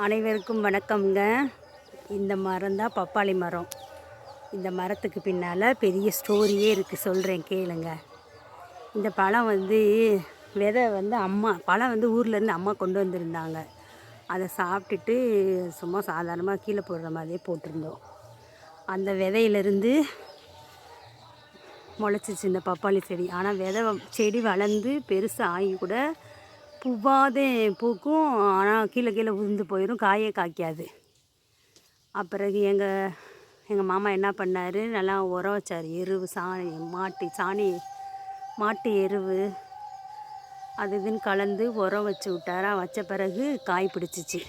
அனைவருக்கும் வணக்கம்ங்க. இந்த மரம் தான் பப்பாளி மரம். இந்த மரத்துக்கு பின்னால் பெரிய ஸ்டோரியே இருக்குது, சொல்கிறேன் கேளுங்க. இந்த பழம் விதை பழம் ஊர்லேருந்து அம்மா கொண்டு வந்திருந்தாங்க. அதை சாப்பிட்டுட்டு சும்மா சாதாரணமாக கீழே போடுற மாதிரியே போட்டிருந்தோம். அந்த விதையிலேருந்து முளைச்சிச்சு இந்த பப்பாளி செடி. ஆனால் செடி வளர்ந்து பெருசாக ஆகி கூட பூவாதே பூக்கும், ஆனால் கீழே உதிர்ந்து போயிடும், காயே காய்க்காது. அப்புறம் எங்கள் மாமா என்ன பண்ணார், நல்லா உரம் வச்சார். எருவு, மாட்டு எருவு அது இதுன்னு கலந்து உரம் வச்சு விட்டாரா. வச்ச பிறகு காய் பிடிச்சிச்சு.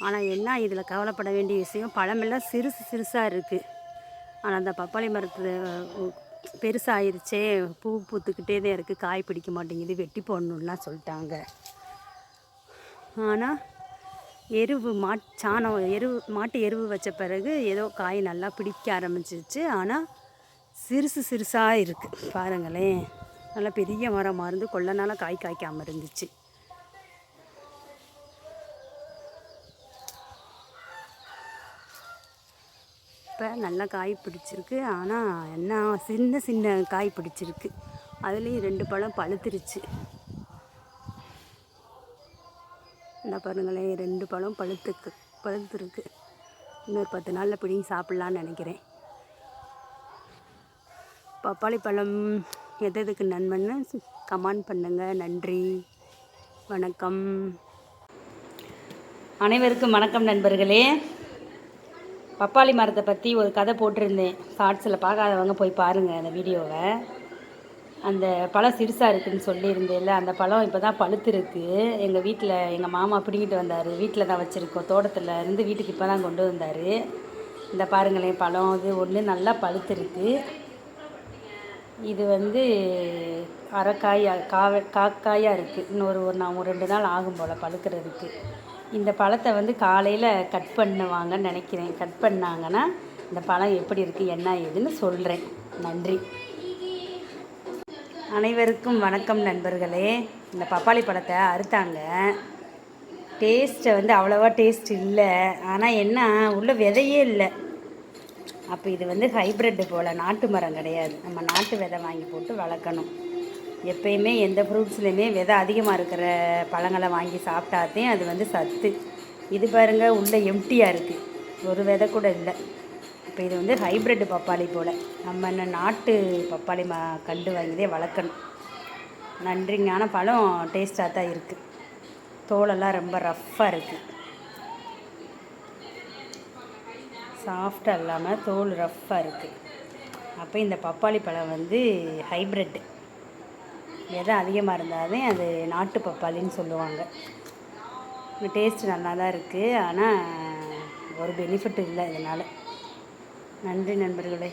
ஆனால் என்ன இதில் கவலைப்பட வேண்டிய விஷயம், பழமெல்லாம் சிறுசாக இருக்குது. ஆனால் அந்த பப்பாளி மரத்தில் பெருசாகிருச்சே, பூ பூத்துக்கிட்டே தான் இருக்குது, காய் பிடிக்க மாட்டேங்குது, வெட்டி போடணுன்னா சொல்லிட்டாங்க. ஆனால் மாட்டு எருவு வச்ச பிறகு ஏதோ காய் நல்லா பிடிக்க ஆரம்பிச்சிச்சு. ஆனால் சிறுசாக இருக்குது பாருங்களேன். நல்லா பெரிய மரமாக இருந்து கொள்ள நாளாக காய் காய்க்காமல் இருந்துச்சு. இப்போ நல்லா காய் பிடிச்சிருக்கு. ஆனால் என்ன சின்ன காய் பிடிச்சிருக்கு. அதுலேயும் 2 பழம் பழுத்துருச்சு. என்ன பாருங்களேன், 2 பழம் பழுத்துருக்கு. இன்னொரு 10 நாளில் பிடிங்கி சாப்பிட்லான்னு நினைக்கிறேன். பப்பாளி பழம் எதுக்கு நன்மைன்னு கமெண்ட் பண்ணுங்கள். நன்றி, வணக்கம். அனைவருக்கும் வணக்கம் நண்பர்களே. பப்பாளி மரத்தை பற்றி ஒரு கதை போட்டிருந்தேன் ஷார்ட்ஸில். பார்க்காதவங்க போய் பாருங்கள் அந்த வீடியோவை. அந்த பழம் சிறுசாக இருக்குதுன்னு சொல்லியிருந்தேன்ல, அந்த பழம் இப்போ தான் பழுத்துருக்கு. எங்கள் வீட்டில் எங்கள் மாமா பிடிங்கிட்டு வந்தார். வீட்டில் தான் வச்சுருக்கோம், தோட்டத்தில் இருந்து வீட்டுக்கு இப்போ தான் கொண்டு வந்தார். இந்த பாருங்களேன் பழம், இது ஒன்று நல்லா பழுத்துருக்கு. இது காக்காயாக இருக்குது. இன்னொரு 2 நாள் ஆகும் போல் பழுக்கிறதுக்கு. இந்த பழத்தை காலையில் கட் பண்ணுவாங்கன்னு நினைக்கிறேன். கட் பண்ணாங்கன்னா இந்த பழம் எப்படி இருக்குது என்ன ஏதுன்னு சொல்கிறேன். நன்றி. அனைவருக்கும் வணக்கம் நண்பர்களே. இந்த பப்பாளி பழத்தை அறுத்தாங்க. டேஸ்ட்டை அவ்வளோவா டேஸ்ட் இல்லை. ஆனால் என்ன, உள்ள விதையே இல்லை. அப்போ இது ஹைப்ரிட்டு போல், நாட்டு மரம் கிடையாது. நம்ம நாட்டு விதை வாங்கி போட்டு வளர்க்கணும். எப்பயுமே எந்த ஃப்ரூட்ஸ்லையுமே விதை அதிகமாக இருக்கிற பழங்களை வாங்கி சாப்பிட்டாதே அது சத்து. இது பாருங்கள், உள்ளே எம்டியாக இருக்குது, ஒரு விதை கூட இல்லை. இப்போ இது ஹைப்ரிட் பப்பாளி போல். நம்ம என்ன நாட்டு பப்பாளி கண்டு வாங்கிதே வளர்க்கணும். நன்றிங்க. ஆனால் பழம் டேஸ்ட்டாக தான் இருக்குது. தோலெல்லாம் ரொம்ப ரஃப்பாக இருக்குது, சாஃப்டாக இல்லாமல் தோல் ரஃப்பாக இருக்குது. அப்போ இந்த பப்பாளி பழம் ஹைப்ரிட். விதை அதிகமாக இருந்தாலே அது நாட்டு பப்பாளின்னு சொல்லுவாங்க. டேஸ்ட்டு நல்லா தான் இருக்குது. ஆனால் ஒரு பெனிஃபிட் இல்லை இதனால். நன்றி நண்பர்களே.